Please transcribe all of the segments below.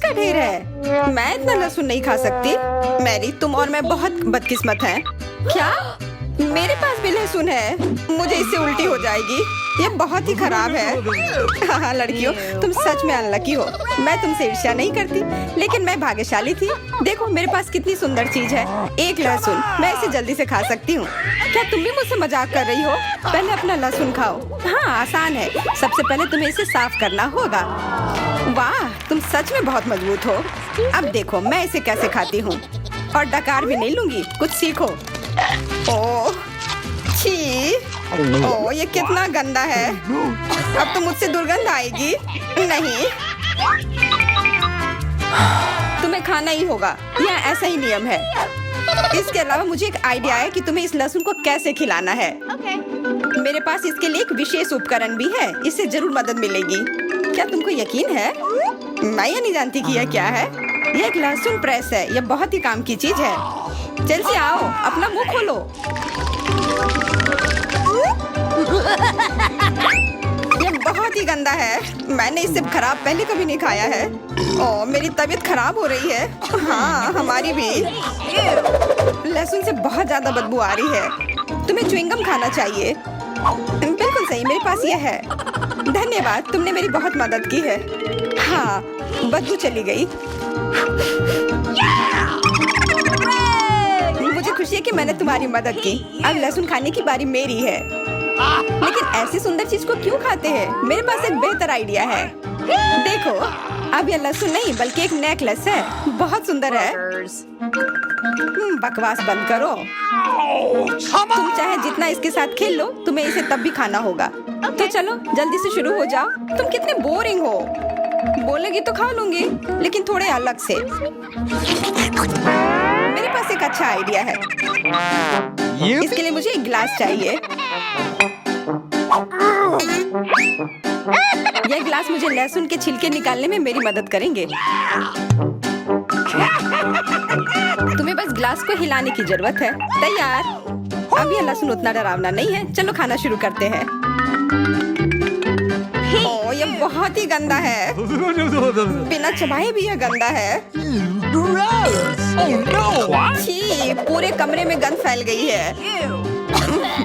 किसका ढेर है? मैं इतना लहसुन नहीं खा सकती। मैरी, तुम और मैं बहुत बदकिस्मत हैं। क्या? मेरे पास भी लहसुन है। मुझे इससे उल्टी हो जाएगी। ये बहुत ही खराब है। हाँ लड़कियों, तुम सच में अनलकी हो। मैं तुमसे ईर्ष्या नहीं करती, लेकिन मैं भाग्यशाली थी। देखो मेरे पास कितनी सुंदर चीज है, एक लहसुन। मैं इसे जल्दी से खा सकती हूँ। क्या तुम भी मुझसे मजाक कर रही हो? पहले अपना लहसुन खाओ। हाँ आसान है। सबसे पहले तुम्हें इसे साफ करना होगा। वाह, तुम सच में बहुत मजबूत हो। अब देखो मैं इसे कैसे खाती हूँ। और डकार भी नहीं लूंगी, कुछ सीखो। ओह छी, ओह ये कितना गंदा है। अब तो मुझसे दुर्गंध आएगी। नहीं, तुम्हें खाना ही होगा, यह ऐसा ही नियम है। इसके अलावा मुझे एक आइडिया है कि तुम्हें इस लहसुन को कैसे खिलाना है। मेरे पास इसके लिए एक विशेष उपकरण भी है, इससे जरूर मदद मिलेगी। क्या तुमको यकीन है? मैं ये नहीं जानती कि यह क्या है। यह एक लहसुन प्रेस है। यह बहुत ही काम की चीज है। चेल्सी आओ, अपना मुंह खोलो। यह बहुत ही गंदा है। मैंने इससे खराब पहले कभी नहीं खाया है। ओह मेरी तबीयत खराब हो रही है। हाँ हमारी भी। लहसुन से बहुत ज्यादा बदबू आ रही है। तुम्हें च्युइंगम खाना चाहिए। बिल्कुल सही, मेरे पास यह है। धन्यवाद, तुमने मेरी बहुत मदद की है। हाँ बदबू चली गई। मुझे खुशी है कि मैंने तुम्हारी मदद की। अब लहसुन खाने की बारी मेरी है। लेकिन ऐसी सुंदर चीज को क्यों खाते हैं? मेरे पास एक बेहतर आइडिया है। देखो, अब यह लहसुन नहीं बल्कि एक नेकलेस है। बहुत सुंदर है। बकवास बंद करो। तुम चाहे जितना इसके साथ खेल लो, तुम्हें इसे तब भी खाना होगा। तो चलो जल्दी से शुरू हो जाओ। तुम कितने बोरिंग हो। बोलेगी तो खा लूंगी, लेकिन थोड़े अलग से। मेरे पास एक अच्छा आइडिया है। इसके लिए मुझे एक गिलास चाहिए। यह गिलास मुझे लहसुन के छिलके निकालने में मेरी मदद करेंगे। तुम्हें बस गिलास को हिलाने की जरूरत है। तैयार। अब यह लहसुन उतना डरावना नहीं है। चलो खाना शुरू करते हैं। ओह ये बहुत ही गंदा है। बिना चबाए भी यह गंदा है। छी, पूरे कमरे में गंध फैल गई है।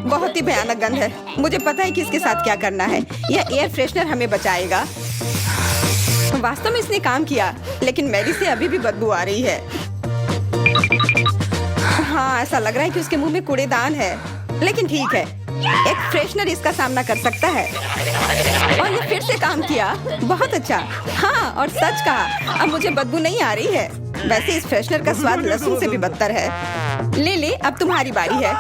बहुत ही भयानक गंध है। मुझे पता है कि इसके साथ क्या करना है। यह एयर फ्रेशनर हमें बचाएगा। वास्तव में इसने काम किया, लेकिन मैरी से अभी भी बदबू आ रही है। हाँ ऐसा लग रहा है कि उसके मुंह में कूड़ेदान है, लेकिन ठीक है, एक फ्रेशनर इसका सामना कर सकता है। और ये फिर से काम किया। बहुत अच्छा। हाँ और सच कहा, अब मुझे बदबू नहीं आ रही है। वैसे इस फ्रेशनर का स्वाद लहसुन से भी बदतर है। ले ले, अब तुम्हारी बारी है।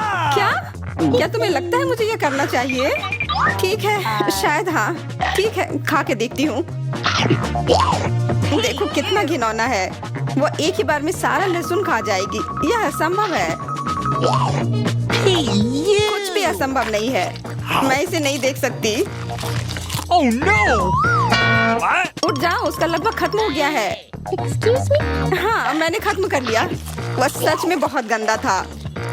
क्या तुम्हें लगता है मुझे यह करना चाहिए? ठीक है, शायद हाँ। ठीक है, खा के देखती हूँ। देखो कितना घिनौना है। वो एक ही बार में सारा लहसुन खा जाएगी। यह असंभव है। कुछ भी असंभव नहीं है। मैं इसे नहीं देख सकती। Oh no! उठ जाओ, उसका लगभग खत्म हो गया है। Excuse me? हाँ मैंने खत्म कर लिया। वह सच में बहुत गंदा था।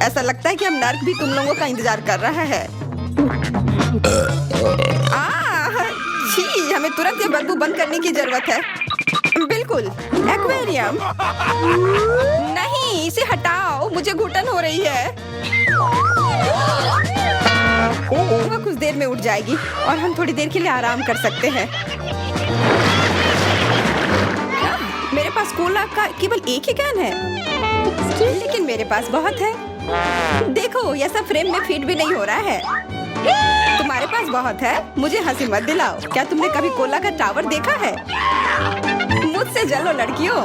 ऐसा लगता है कि अब नर्क भी तुम लोगों का इंतजार कर रहा है। छी, हमें तुरंत ये बदबू बंद करने की जरूरत है। बिल्कुल, एक्वेरियम। नहीं, इसे हटाओ, मुझे घुटन हो रही है। वह कुछ देर में उठ जाएगी और हम थोड़ी देर के लिए आराम कर सकते हैं। मेरे पास कोला का केवल एक ही कैन है, लेकिन मेरे पास बहुत है। देखो यह सब फ्रेम में फिट भी नहीं हो रहा है। तुम्हारे पास बहुत है, मुझे हंसी मत दिलाओ। क्या तुमने कभी कोला का टावर देखा है? मुझसे जलो लड़कियों।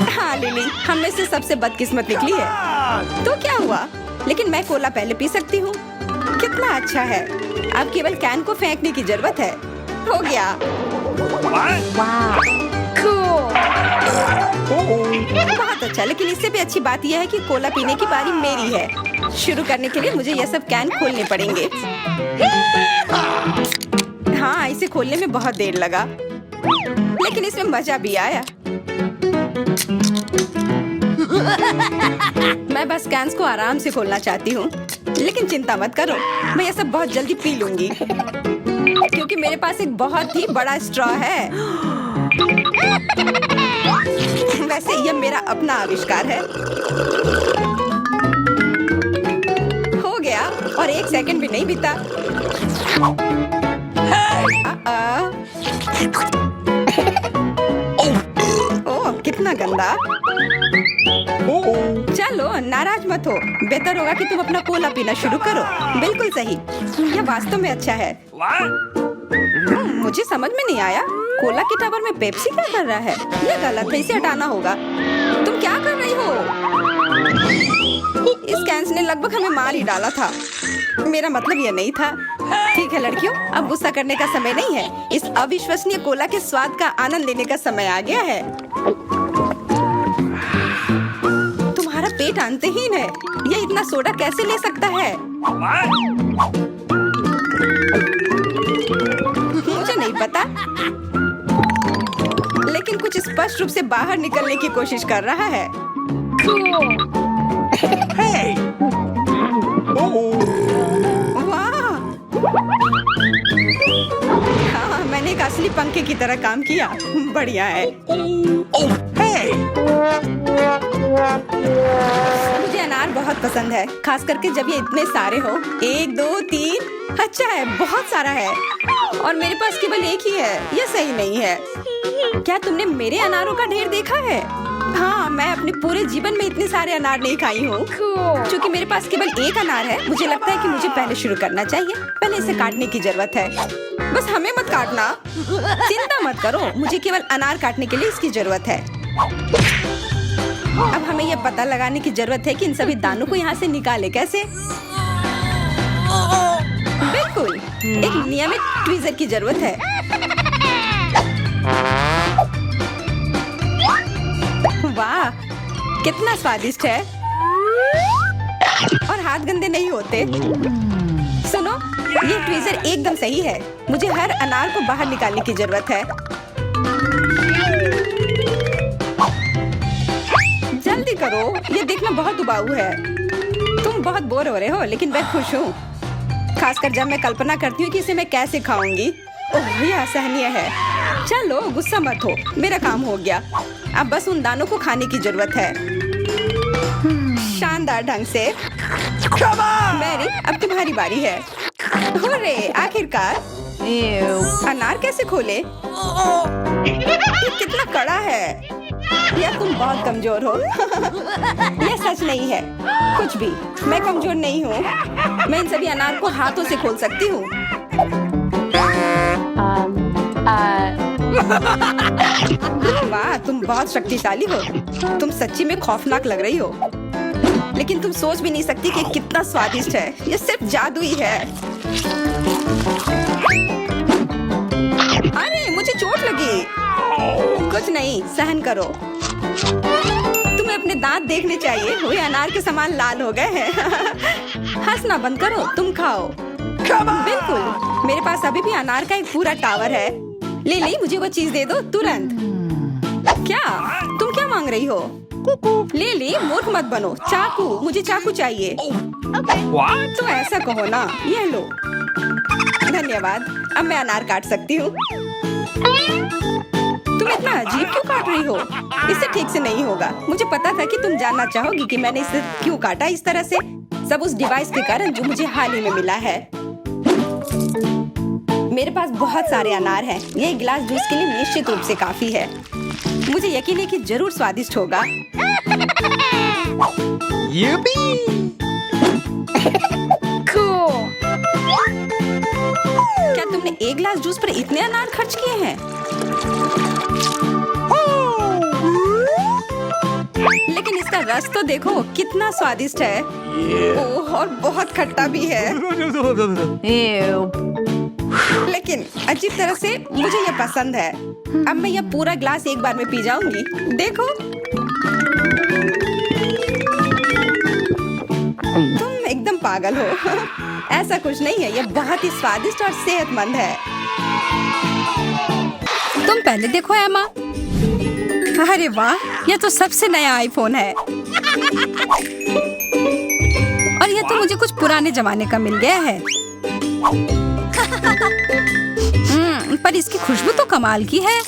हाँ लिली, हम में से सबसे बदकिस्मत निकली है। तो क्या हुआ? लेकिन मैं कोला पहले पी सकती हूँ। कितना अच्छा है। अब केवल कैन को फेंकने की जरूरत है। हो गया। Wow. Cool. बहुत अच्छा, लेकिन इससे भी अच्छी बात यह है कि कोला पीने की बारी मेरी है। शुरू करने के लिए मुझे यह सब कैन खोलने पड़ेंगे। हाँ इसे खोलने में बहुत देर लगा, लेकिन इसमें मजा भी आया। मैं बस कैंस को आराम से खोलना चाहती हूँ, लेकिन चिंता मत करो, मैं ये सब बहुत जल्दी पी लूंगी, क्योंकि मेरे पास एक बहुत ही बड़ा स्ट्रॉ है। वैसे यह मेरा अपना आविष्कार है। हो गया और 1 सेकंड भी नहीं बीता। ओह, कितना गंदा। चलो नाराज मत हो, बेहतर होगा कि तुम अपना कोला पीना शुरू करो। बिल्कुल सही, यह वास्तव में अच्छा है। मुझे समझ में नहीं आया, कोला के टावर में पेप्सी क्या कर रहा है? यह गलत है, इसे हटाना होगा। तुम क्या कर रही हो? इस कैंस ने लगभग हमें मार ही डाला था। मेरा मतलब यह नहीं था। ठीक है लड़कियों, अब गुस्सा करने का समय नहीं है। इस अविश्वसनीय कोला के स्वाद का आनंद लेने का समय आ गया है। तुम्हारा पेट अंतहीन है, यह इतना सोडा कैसे ले सकता है? मुझे नहीं पता, लेकिन कुछ स्पष्ट रूप से बाहर निकलने की कोशिश कर रहा है। Hey! वाह! हाँ, मैंने एक असली पंखे की तरह काम किया। बढ़िया है। Oh, hey! मुझे अनार बहुत पसंद है, खास करके जब ये इतने सारे हो। 1 2 3, अच्छा है, बहुत सारा है। और मेरे पास केवल एक ही है, यह सही नहीं है। क्या तुमने मेरे अनारों का ढेर देखा है? हाँ, मैं अपने पूरे जीवन में इतने सारे अनार नहीं खाई हूँ। क्योंकि मेरे पास केवल एक अनार है, मुझे लगता है कि मुझे पहले शुरू करना चाहिए। पहले इसे काटने की जरूरत है। बस हमें मत काटना। चिंता मत करो, मुझे केवल अनार काटने के लिए इसकी जरूरत है। अब हमें यह पता लगाने की जरूरत है कि इन सभी दानों को यहाँ से निकाले कैसे। बिल्कुल, एक नियमित ट्वीजर की जरूरत है। वाह, कितना स्वादिष्ट है। और हाथ गंदे नहीं होते। सुनो, ये ट्वीजर एकदम सही है। मुझे हर अनार को बाहर निकालने की जरूरत है। जल्दी करो, ये देखना बहुत उबाऊ है। तुम बहुत बोर हो रहे हो, लेकिन मैं खुश हूँ, खासकर जब मैं कल्पना करती हूँ कि इसे मैं कैसे खाऊंगी। ओह, यह असहनीय है। चलो गुस्सा मत हो, मेरा काम हो गया। अब बस उन दानों को खाने की जरूरत है, शानदार ढंग से। मैरी, अब तुम्हारी बारी है। हुर्रे, आखिरकार। अनार कैसे खोले? ये कितना कड़ा है। या तुम बहुत कमजोर हो। यह सच नहीं है। कुछ भी, मैं कमजोर नहीं हूँ। मैं इन सभी अनार को हाथों से खोल सकती हूँ। वाह, तुम बहुत शक्तिशाली हो। तुम सच्ची में खौफनाक लग रही हो, लेकिन तुम सोच भी नहीं सकती कि कितना स्वादिष्ट है। ये सिर्फ जादुई है। अरे, मुझे चोट लगी। कुछ नहीं, सहन करो। तुम्हें अपने दांत देखने चाहिए, वे अनार के समान लाल हो गए हैं। हंसना बंद करो, तुम खाओ। बिल्कुल, मेरे पास अभी भी अनार का एक पूरा टावर है। ले मुझे वो चीज दे दो तुरंत। क्या तुम क्या मांग रही हो? ले, मूर्ख मत बनो। चाकू, मुझे चाकू चाहिए। What? तो ऐसा कहो ना, ये लो। धन्यवाद, अब मैं अनार काट सकती हूँ। तुम इतना अजीब क्यों काट रही हो? इससे ठीक से नहीं होगा। मुझे पता था कि तुम जानना चाहोगी कि मैंने इसे क्यों काटा इस तरह से। सब उस डिवाइस के कारण जो मुझे हाल ही में मिला है। मेरे पास बहुत सारे अनार हैं। ये एक गिलास जूस के लिए निश्चित रूप से काफी है। मुझे यकीन है कि जरूर स्वादिष्ट होगा। Yippee! Cool. क्या तुमने एक गिलास जूस पर इतने अनार खर्च किए हैं? लेकिन इसका रस तो देखो, कितना स्वादिष्ट है। ओह, और बहुत खट्टा भी है। Ew. लेकिन अजीब तरह से मुझे यह पसंद है। अब मैं यह पूरा ग्लास एक बार में पी जाऊंगी। देखो, तुम एकदम पागल हो। ऐसा कुछ नहीं है, यह बहुत ही स्वादिष्ट और सेहतमंद है। तुम पहले देखो एमा। अरे वाह, यह तो सबसे नया आईफोन है। और यह तो मुझे कुछ पुराने जमाने का मिल गया है। पर इसकी खुशबू तो कमाल की है।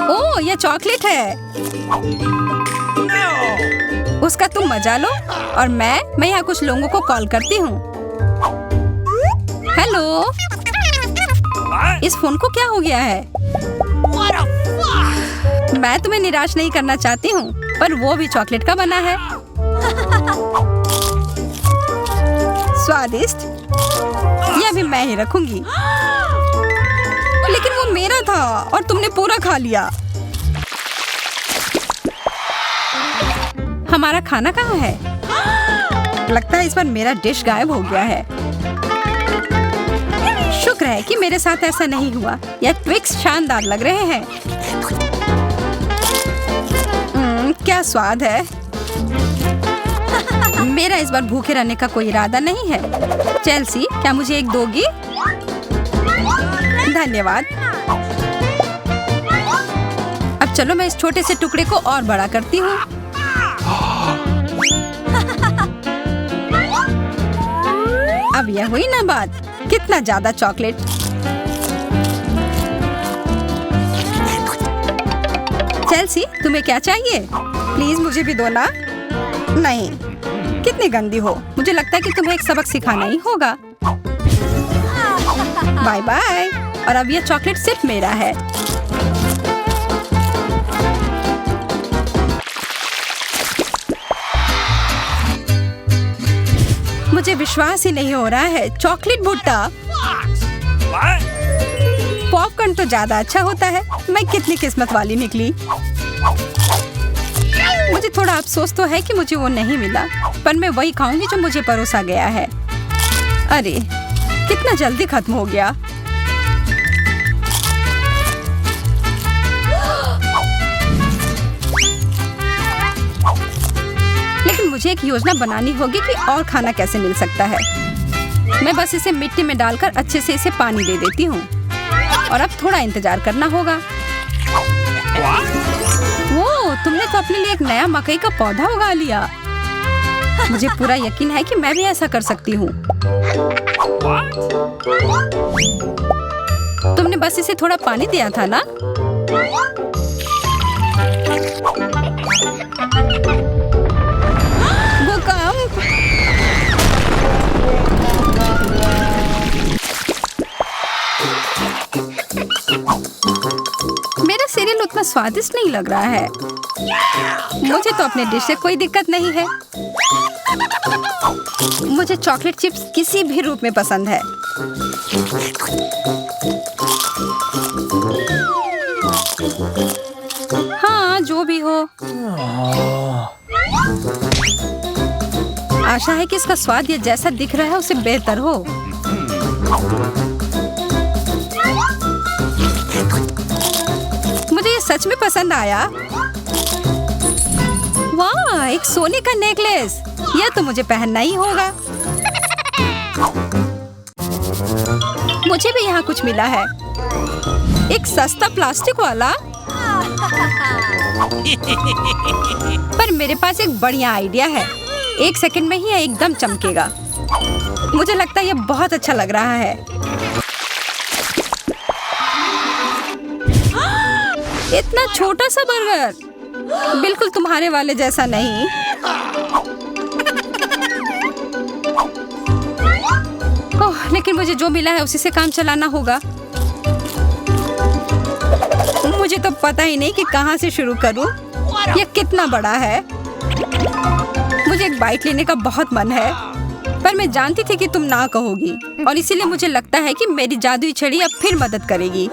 ओह, ओह, यह चॉकलेट है। No. उसका तुम मजा लो और मैं यहाँ कुछ लोगों को कॉल करती हूँ। Hello, What? इस फोन को क्या हो गया है? What a fuck? मैं तुम्हें निराश नहीं करना चाहती हूँ, पर वो भी चॉकलेट का बना है। स्वादिष्ट। यह भी मैं ही रखूंगी। लेकिन वो मेरा था और तुमने पूरा खा लिया। हमारा खाना कहाँ है? लगता है इस बार मेरा डिश गायब हो गया है। शुक्र है कि मेरे साथ ऐसा नहीं हुआ। यह ट्विक्स शानदार लग रहे हैं। क्या स्वाद है। मेरा इस बार भूखे रहने का कोई इरादा नहीं है। चेल्सी, क्या मुझे एक दोगी? धन्यवाद। अब चलो मैं इस छोटे से टुकड़े को और बड़ा करती हूँ। अब यह हुई ना बात। कितना ज्यादा चॉकलेट। चेल्सी, तुम्हें क्या चाहिए? प्लीज मुझे भी दो ना। नहीं, कितनी गंदी हो। मुझे लगता है कि तुम्हें एक सबक सिखाना ही होगा। Bye bye. और अब यह चॉकलेट सिर्फ मेरा है। मुझे विश्वास ही नहीं हो रहा है। चॉकलेट भुट्टा। What? पॉपकॉर्न तो ज्यादा अच्छा होता है। मैं कितनी किस्मत वाली निकली। मुझे थोड़ा अफसोस तो है कि मुझे वो नहीं मिला, पर मैं वही खाऊंगी जो मुझे परोसा गया है। अरे, कितना जल्दी खत्म हो गया। लेकिन मुझे एक योजना बनानी होगी कि और खाना कैसे मिल सकता है। मैं बस इसे मिट्टी में डालकर अच्छे से इसे पानी दे देती हूँ। और अब थोड़ा इंतजार करना होगा। What? वो, तुमने तो अपने लिए एक नया मकई का पौधा उगा लिया। मुझे पूरा यकीन है कि मैं भी ऐसा कर सकती हूँ। What? तुमने बस इसे थोड़ा पानी दिया था ना? भूकंप। मेरा सीरियल उतना स्वादिष्ट नहीं लग रहा है। मुझे तो अपने डिश से कोई दिक्कत नहीं है। मुझे चॉकलेट चिप्स किसी भी रूप में पसंद है। हाँ, जो भी हो। आशा है कि इसका स्वाद ये जैसा दिख रहा है उससे बेहतर हो। मुझे ये सच में पसंद आया। वाह, एक सोने का नेकलेस। यह तो मुझे पहनना ही होगा। मुझे भी यहाँ कुछ मिला है। एक सस्ता प्लास्टिक वाला। पर मेरे पास एक बढ़िया आइडिया है। 1 सेकंड में ही यह एकदम चमकेगा। मुझे लगता है यह बहुत अच्छा लग रहा है। इतना छोटा सा बर्गर, बिल्कुल तुम्हारे वाले जैसा नहीं। ओह, लेकिन मुझे जो मिला है उसी से काम चलाना होगा। मुझे तो पता ही नहीं कि कहाँ से शुरू करूं। यह कितना बड़ा है। मुझे एक बाइट लेने का बहुत मन है, पर मैं जानती थी कि तुम ना कहोगी, और इसीलिए मुझे लगता है कि मेरी जादुई छड़ी अब फिर मदद करेगी।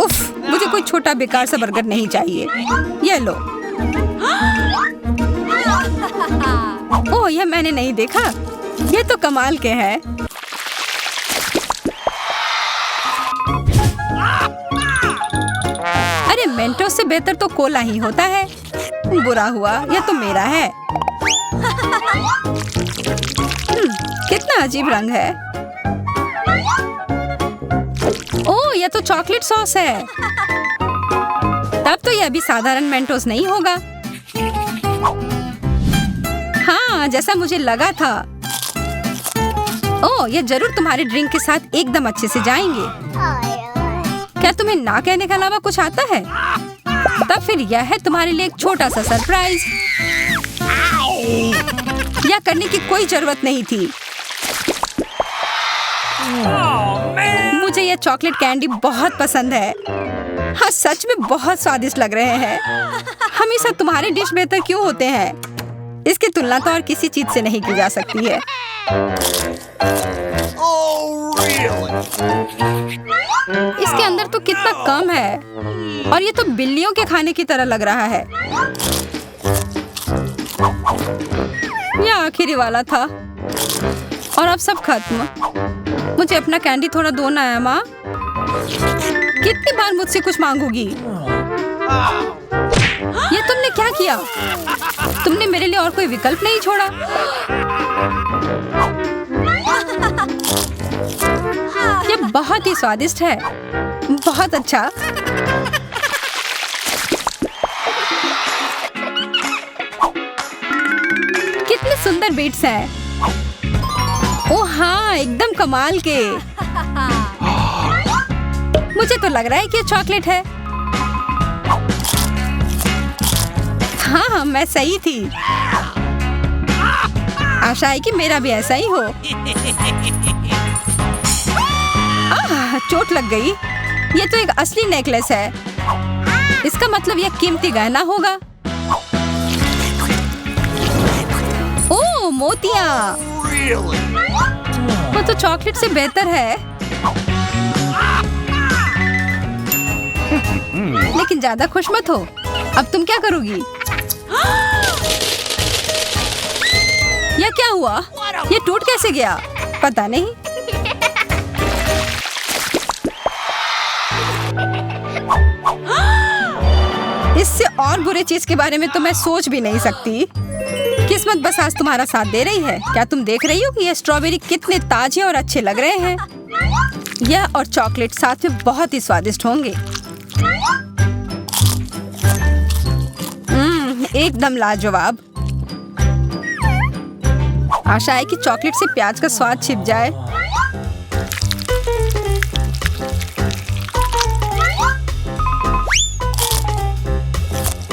उफ, मुझे कोई छोटा बेकार सा बर्गर नहीं चाहिए। ये लो। ओह, यह मैंने नहीं देखा। ये तो कमाल के हैं। अरे, मेंटोस से बेहतर तो कोला ही होता है। बुरा हुआ, यह तो मेरा है। कितना अजीब रंग है। ओह, यह तो चॉकलेट सॉस है। तब तो यह भी साधारण मेंटोस नहीं होगा। हाँ, जैसा मुझे लगा था। ओह, यह जरूर तुम्हारे ड्रिंक के साथ एकदम अच्छे से जाएंगे। क्या तुम्हें ना कहने के अलावा कुछ आता है? तब फिर यह है तुम्हारे लिए एक छोटा सा सरप्राइज। यह करने की कोई जरूरत नहीं थी। मुझे यह चॉकलेट कैंडी बहुत पसंद है। हाँ, सच में बहुत स्वादिष्ट लग रहे हैं। हमेशा तुम्हारे डिश बेहतर क्यों होते हैं? इसकी तुलना तो और किसी चीज से नहीं की जा सकती है। इसके अंदर तो कितना कम है और ये तो बिल्लियों के खाने की तरह लग रहा है। यह आखिरी वाला था और अब सब खत्म। मुझे अपना कैंडी थोड़ा दो ना है माँ। कितनी बार मुझसे कुछ मांगोगी? ये तुमने क्या किया? तुमने मेरे लिए और कोई विकल्प नहीं छोड़ा। ये बहुत ही स्वादिष्ट है। बहुत अच्छा। कितने सुंदर बीट्स हैं। ओह हाँ, एकदम कमाल के। मुझे तो लग रहा है कि ये चॉकलेट है। हाँ, मैं सही थी। आशा है कि मेरा भी ऐसा ही हो। चोट लग गई। ये तो एक असली नेकलेस है। इसका मतलब यह कीमती गहना होगा। ओह, मोतियाँ। वो तो चॉकलेट से बेहतर है। लेकिन ज्यादा खुश मत हो। अब तुम क्या करोगी? यह क्या हुआ? ये टूट कैसे गया? पता नहीं। इससे और बुरे चीज के बारे में तो मैं सोच भी नहीं सकती। किस्मत बस आज तुम्हारा साथ दे रही है। क्या तुम देख रही हो कि ये स्ट्रॉबेरी कितने ताजे और अच्छे लग रहे हैं? यह और चॉकलेट साथ में बहुत ही स्वादिष्ट होंगे। एकदम लाजवाब। आशा है कि चॉकलेट से प्याज का स्वाद छिप जाए।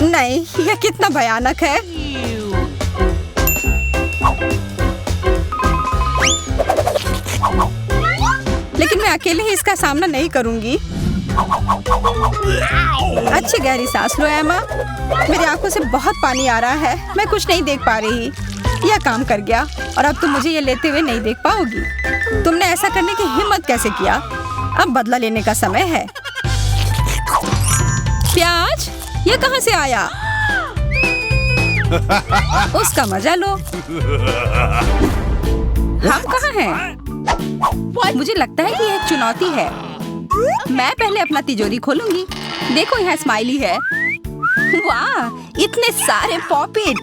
नहीं, यह कितना भयानक है। लेकिन मैं अकेले ही इसका सामना नहीं करूंगी। अच्छी गहरी सांस लो एमा। मेरी आंखों से बहुत पानी आ रहा है। मैं कुछ नहीं देख पा रही। यह काम कर गया और अब तुम मुझे ये लेते हुए नहीं देख पाओगी। तुमने ऐसा करने की हिम्मत कैसे किया? अब बदला लेने का समय है। प्याज, ये कहाँ से आया? उसका मजा लो। हम कहाँ हैं? मुझे लगता है कि यह एक चुनौती है। मैं पहले अपना तिजोरी खोलूंगी। देखो, यहाँ स्माइली है। वाह, इतने सारे पॉपिट।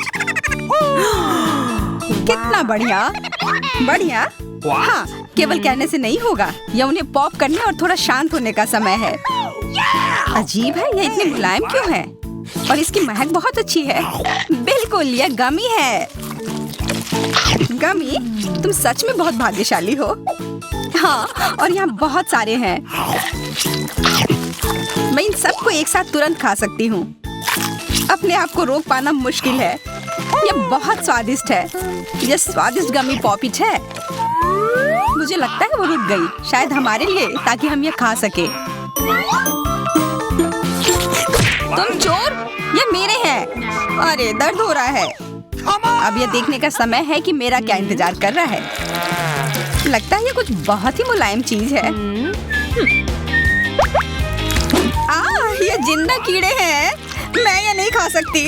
कितना बढ़िया। बढ़िया। हाँ, केवल कहने से नहीं होगा। यह उन्हें पॉप करने और थोड़ा शांत होने का समय है। अजीब है, यह इतनी मुलायम क्यों है? और इसकी महक बहुत अच्छी है। बिल्कुल, यह गमी है। गमी, तुम सच में बहुत भाग्यशाली हो। हाँ, और यहाँ बहुत सारे हैं। मैं इन सबको एक साथ तुरंत खा सकती हूँ। अपने आप को रोक पाना मुश्किल है। यह बहुत स्वादिष्ट है। यह स्वादिष्ट गमी पॉपिट है। मुझे लगता है वो रुक गई, शायद हमारे लिए, ताकि हम यह खा सके। तुम चोर, ये मेरे हैं। अरे, दर्द हो रहा है। अब यह देखने का समय है कि मेरा क्या इंतजार कर रहा है। लगता है ये कुछ बहुत ही मुलायम चीज है। ये जिंदा कीड़े हैं। मैं ये नहीं खा सकती।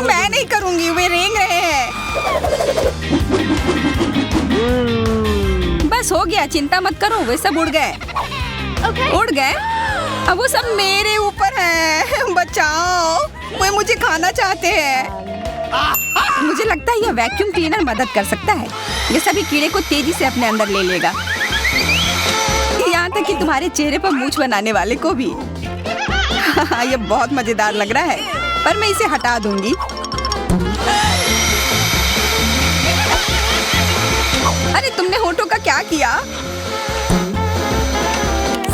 मैं नहीं करूंगी। वे रेंग रहे हैं। बस हो गया, चिंता मत करो। वे सब उड़ गए। उड़ गए? अब वो सब मेरे ऊपर है। बचाओ, वे मुझे खाना चाहते हैं। मुझे लगता है यह वैक्यूम क्लीनर मदद कर सकता है। ये सभी कीड़े को तेजी से अपने अंदर ले लेगा। यहाँ तक कि तुम्हारे चेहरे पर मूंछ बनाने वाले को भी। ये बहुत मजेदार लग रहा है, पर मैं इसे हटा दूंगी। अरे, तुमने होठों का क्या किया?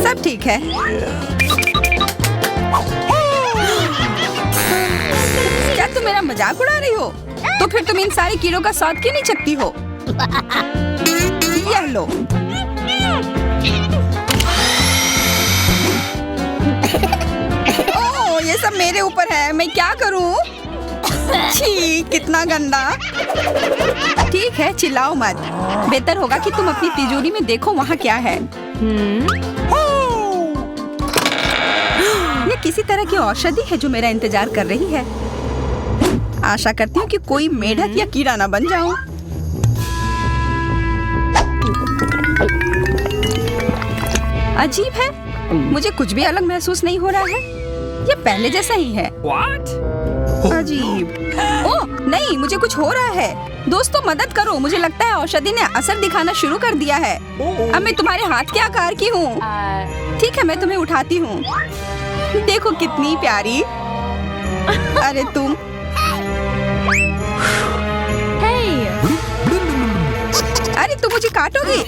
सब ठीक है। क्या तुम मेरा मजाक उड़ा रही हो? तो फिर तुम इन सारे कीड़ों का स्वाद क्यों नहीं चखती हो? यह लो। ओह, ये सब मेरे ऊपर है। मैं क्या करूं? छी, कितना गंदा। ठीक है, चिल्लाओ मत। बेहतर होगा कि तुम अपनी तिजोरी में देखो वहाँ क्या है। ये किसी तरह की औषधि है जो मेरा इंतजार कर रही है। आशा करती हूँ कि कोई मेढक या कीड़ा ना बन जाऊं। अजीब है, मुझे कुछ भी अलग महसूस नहीं हो रहा है। ये पहले जैसा ही है। What? अजीब। ओह नहीं, मुझे कुछ हो रहा है। दोस्तों मदद करो, मुझे लगता है औषधि ने असर दिखाना शुरू कर दिया है। अब मैं तुम्हारे हाथ के आकार की हूँ। ठीक है, मैं तुम्हें उठाती हूँ। देखो कितनी प्यारी। अरे तुम। अरे तुम मुझे काटोगी?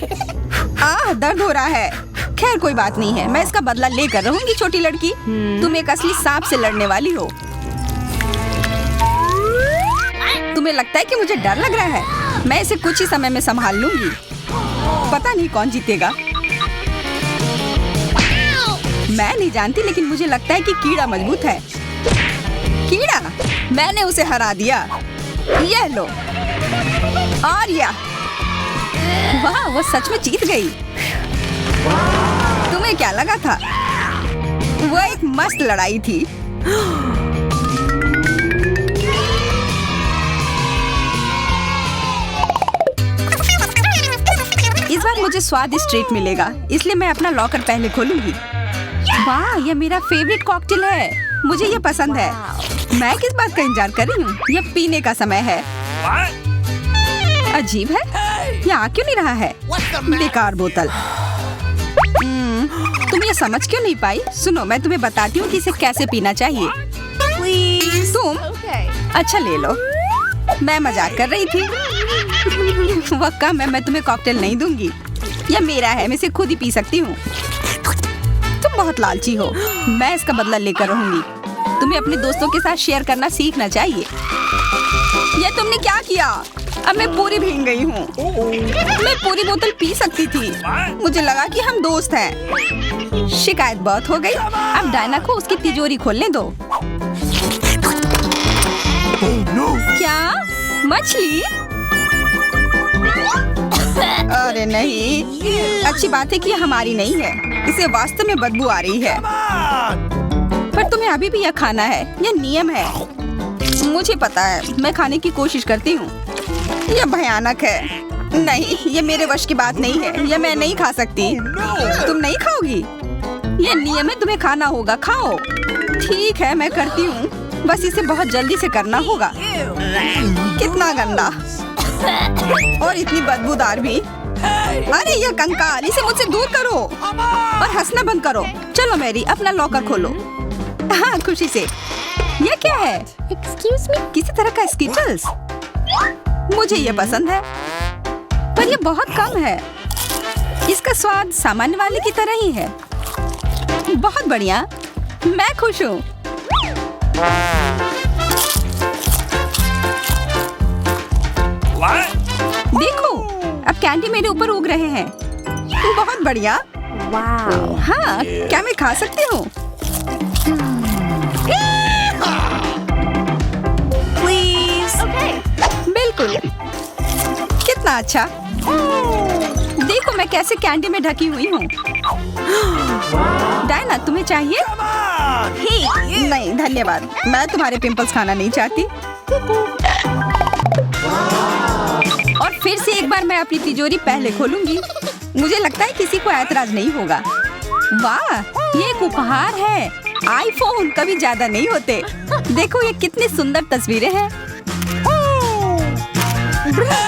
दर्द हो रहा है। खैर कोई बात नहीं है, मैं इसका बदला लेकर रहूंगी। छोटी लड़की, तुम एक असली सांप से लड़ने वाली हो। तुम्हें लगता है कि मुझे डर लग रहा है? मैं इसे कुछ ही समय में संभाल लूंगी। पता नहीं कौन जीतेगा। मैं नहीं जानती, लेकिन मुझे लगता है कि कीड़ा मजबूत है। कीड़ा, मैंने उसे हरा दिया। यह लो। और वाह, वो सच में जीत गई। तुम्हें क्या लगा था? वो एक मस्त लड़ाई थी। इस बार मुझे स्वादिष्ट ट्रीट मिलेगा, इसलिए मैं अपना लॉकर पहले खोलूंगी। वाह, यह मेरा फेवरेट कॉकटेल है। मुझे यह पसंद है। मैं किस बात का इंतजार कर रही हूँ? यह पीने का समय है। अजीब है, यह आ क्यों नहीं रहा है? बेकार बोतल। तुम ये समझ क्यों नहीं पाई? सुनो, मैं तुम्हें बताती हूँ कि इसे कैसे पीना चाहिए। तुम अच्छा ले लो। मैं मजाक कर रही थी। वह कम है, मैं तुम्हें कॉकटेल नहीं दूंगी। यह मेरा है, मैं इसे खुद ही पी सकती हूँ। तुम बहुत लालची हो। मैं इसका बदला लेकर रहूंगी। तुम्हें अपने दोस्तों के साथ शेयर करना सीखना चाहिए। यह तुमने क्या किया? अब मैं पूरी भीग गई हूँ। मैं पूरी बोतल पी सकती थी। मुझे लगा कि हम दोस्त हैं। शिकायत बहुत हो गई। अब डायना को उसकी तिजोरी खोलने दो। क्या? मछली? अरे नहीं, अच्छी बात है कि हमारी नहीं है। इसे वास्तव में बदबू आ रही है। पर तुम्हें अभी भी यह खाना है। यह नियम है। मुझे पता है, मैं खाने की कोशिश करती हूँ। यह भयानक है। नहीं, ये मेरे वश की बात नहीं है। यह मैं नहीं खा सकती। तुम नहीं खाओगी? यह नियम है, तुम्हें खाना होगा। खाओ। ठीक है, मैं करती हूँ। बस इसे बहुत जल्दी से करना होगा। कितना गंदा और इतनी बदबूदार भी। अरे यह कंकाल, इसे मुझसे दूर करो और हंसना बंद करो। चलो मैरी, अपना लॉकर खोलो। हाँ, खुशी से। यह क्या है? Excuse me? किसी तरह का स्किटल्स। मुझे ये पसंद है, पर ये बहुत कम है। इसका स्वाद सामान्य वाले की तरह ही है। बहुत बढ़िया, मैं खुश हूँ। देखो, अब कैंडी मेरे ऊपर उग रहे हैं। बहुत बढ़िया। Wow. हाँ, क्या मैं खा सकती हूँ? Please. Okay. बिल्कुल। कितना अच्छा। देखो मैं कैसे कैंडी में ढकी हुई हूँ। डायना, तुम्हें चाहिए? नहीं धन्यवाद, मैं तुम्हारे पिंपल्स खाना नहीं चाहती। और फिर से एक बार मैं अपनी तिजोरी पहले खोलूंगी। मुझे लगता है किसी को ऐतराज नहीं होगा। वाह, ये एक उपहार है। आईफोन कभी ज्यादा नहीं होते। देखो ये कितनी सुंदर तस्वीरें हैं।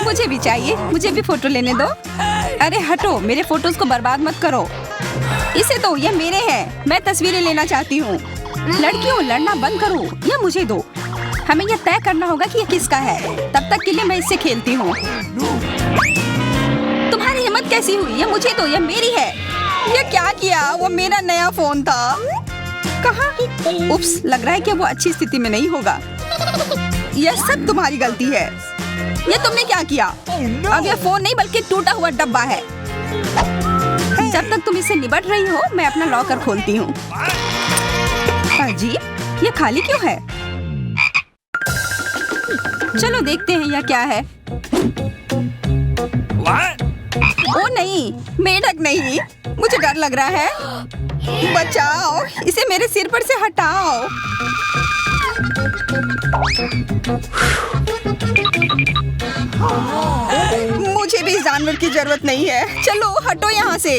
मुझे भी चाहिए, मुझे भी फोटो लेने दो। अरे हटो, मेरे फोटोज को बर्बाद मत करो। इसे दो, ये मेरे हैं। मैं तस्वीरें लेना चाहती हूँ। लड़कियों, लड़ना बंद करो, ये मुझे दो। हमें यह तय करना होगा कि यह किसका है। तब तक के लिए मैं इससे खेलती हूँ। तुम्हारी हिम्मत कैसी हुई? ये मुझे दो, ये मेरी है। ये क्या किया? वो मेरा नया फोन था। कहाँ? उप्स, लग रहा है कि वो अच्छी स्थिति में नहीं होगा। यह सब तुम्हारी गलती है। ये तुमने क्या किया? अब यह फोन नहीं बल्कि टूटा हुआ डब्बा है। जब तक तुम इससे निपट रही हो, मैं अपना लॉकर खोलती हूँ। अजीब, ये खाली क्यों है? चलो देखते हैं यह क्या है। What? ओ नहीं, मेढक नहीं, मुझे डर लग रहा है। बचाओ, इसे मेरे सिर पर से हटाओ। मुझे भी इस जानवर की जरूरत नहीं है। चलो हटो यहाँ से।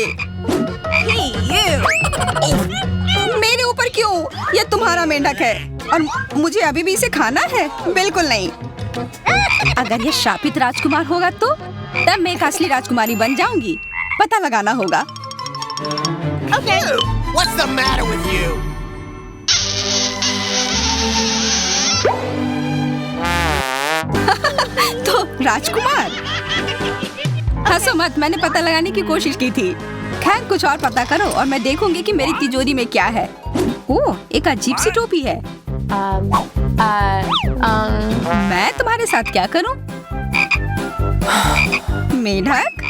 मेरे ऊपर क्यों? यह तुम्हारा मेंढक है और मुझे अभी भी इसे खाना है? बिल्कुल नहीं। अगर ये शापित राजकुमार होगा तो तब मैं एक असली राजकुमारी बन जाऊंगी। पता लगाना होगा। Okay. What's the matter with you? तो राजकुमार, हंसो मत, मैंने पता लगाने की कोशिश की थी। खैर कुछ और पता करो और मैं देखूंगी कि मेरी तिजोरी में क्या है। ओह, एक अजीब सी टोपी है। मैं तुम्हारे साथ क्या करूं? मेढक,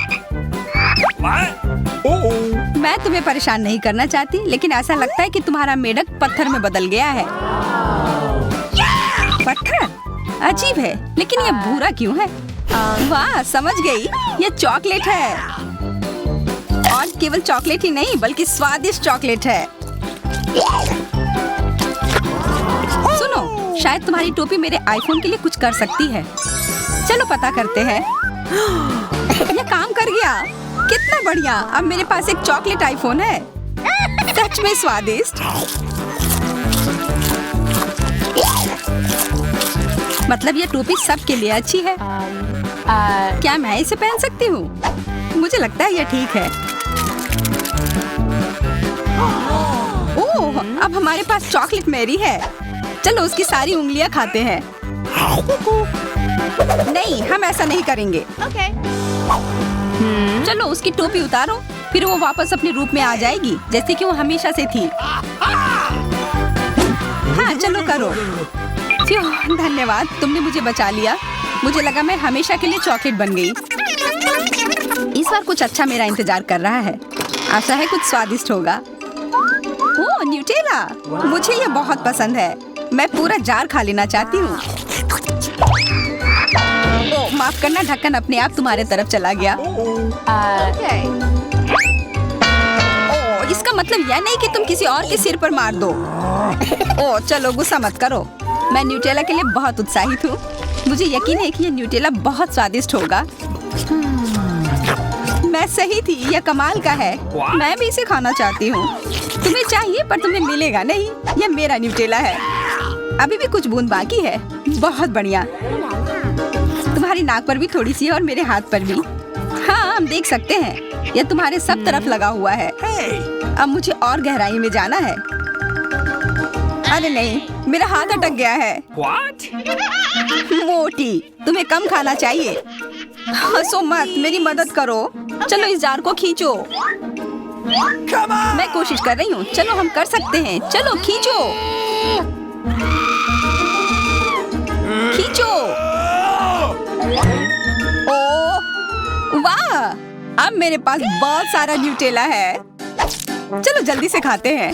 What? मैं तुम्हें परेशान नहीं करना चाहती, लेकिन ऐसा लगता है कि तुम्हारा मेढक पत्थर में बदल गया है। पत्थर? अजीब है, लेकिन ये भूरा क्यों है? वाह, समझ गई, ये चॉकलेट है। और केवल चॉकलेट ही नहीं बल्कि स्वादिष्ट चॉकलेट है। सुनो, शायद तुम्हारी टोपी मेरे आईफोन के लिए कुछ कर सकती है। चलो पता करते हैं। ये काम कर गया, कितना बढ़िया। अब मेरे पास एक चॉकलेट आईफोन है। सच में स्वादिष्ट। मतलब ये टोपी सबके लिए अच्छी है। क्या मैं इसे पहन सकती हूँ? मुझे लगता है ये ठीक है। ओह, अब हमारे पास चॉकलेट मैरी है। चलो उसकी सारी उंगलियां खाते हैं। नहीं, हम ऐसा नहीं करेंगे। Okay. चलो उसकी टोपी उतारो, फिर वो वापस अपने रूप में आ जाएगी जैसे कि वो हमेशा से थी। हाँ चलो करो। फ्यू, धन्यवाद, तुमने मुझे बचा लिया। मुझे लगा मैं हमेशा के लिए चॉकलेट बन गई। इस बार कुछ अच्छा मेरा इंतजार कर रहा है। आशा है कुछ स्वादिष्ट होगा। ओह, न्यूटेला, मुझे ये बहुत पसंद है। मैं पूरा जार खा लेना चाहती हूँ। ओह, माफ करना, ढक्कन अपने आप तुम्हारे तरफ चला गया। Okay. ओह, इसका मतलब यह नहीं कि तुम किसी और के सिर पर मार दो। ओह, चलो गुस्सा मत करो। मैं न्यूटेला के लिए बहुत उत्साहित हूँ। मुझे यकीन है कि ये न्यूटेला बहुत स्वादिष्ट होगा। मैं सही थी, यह कमाल का है। मैं भी इसे खाना चाहती हूँ। तुम्हें चाहिए पर तुम्हें मिलेगा नहीं। यह मेरा न्यूटेला है। अभी भी कुछ बूंद बाकी है। बहुत बढ़िया। तुम्हारी नाक पर भी थोड़ी सी है और मेरे हाथ पर भी। हाँ, हम देख सकते हैं। यह तुम्हारे सब तरफ लगा हुआ है। अब मुझे और गहराई में जाना है। अरे नहीं, मेरा हाथ अटक गया है। What? मोटी, तुम्हें कम खाना चाहिए। हंसो मत, मेरी मदद करो। चलो इस जार को खींचो। Come on! मैं कोशिश कर रही हूँ। चलो हम कर सकते हैं। चलो खींचो, खींचो। ओह वाह, अब मेरे पास बहुत सारा न्यूटेला है। चलो जल्दी से खाते हैं।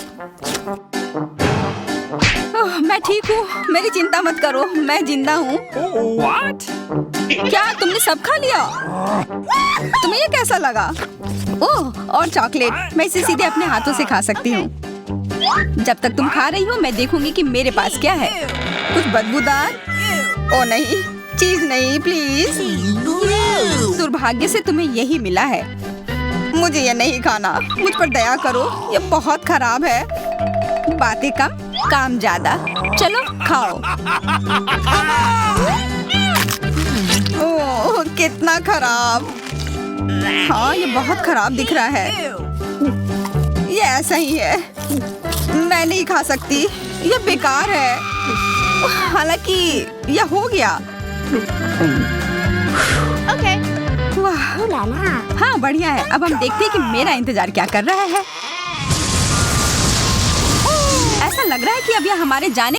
ओह, मैं ठीक हूँ, मेरी चिंता मत करो, मैं जिंदा हूँ। What? क्या तुमने सब खा लिया? तुम्हें ये कैसा लगा? ओह, और चॉकलेट, मैं इसे सीधे अपने हाथों से खा सकती हूँ। जब तक तुम खा रही हो मैं देखूंगी कि मेरे पास क्या है। कुछ बदबूदार? ओ नहीं, चीज नहीं, प्लीज। दुर्भाग्य से तुम्हें यही मिला है। मुझे ये नहीं खाना, मुझ पर दया करो, ये बहुत खराब है। बातें कम, काम ज्यादा। चलो खाओ। ओह, कितना खराब। हाँ, ये बहुत खराब दिख रहा है। ये ऐसा ही है, मैं नहीं खा सकती, ये बेकार है। हालांकि यह हो गया। Okay. वाह, हाँ बढ़िया है। अब हम देखते हैं कि मेरा इंतजार क्या कर रहा है। ऐसा लग रहा है कि अब यह हमारे जाने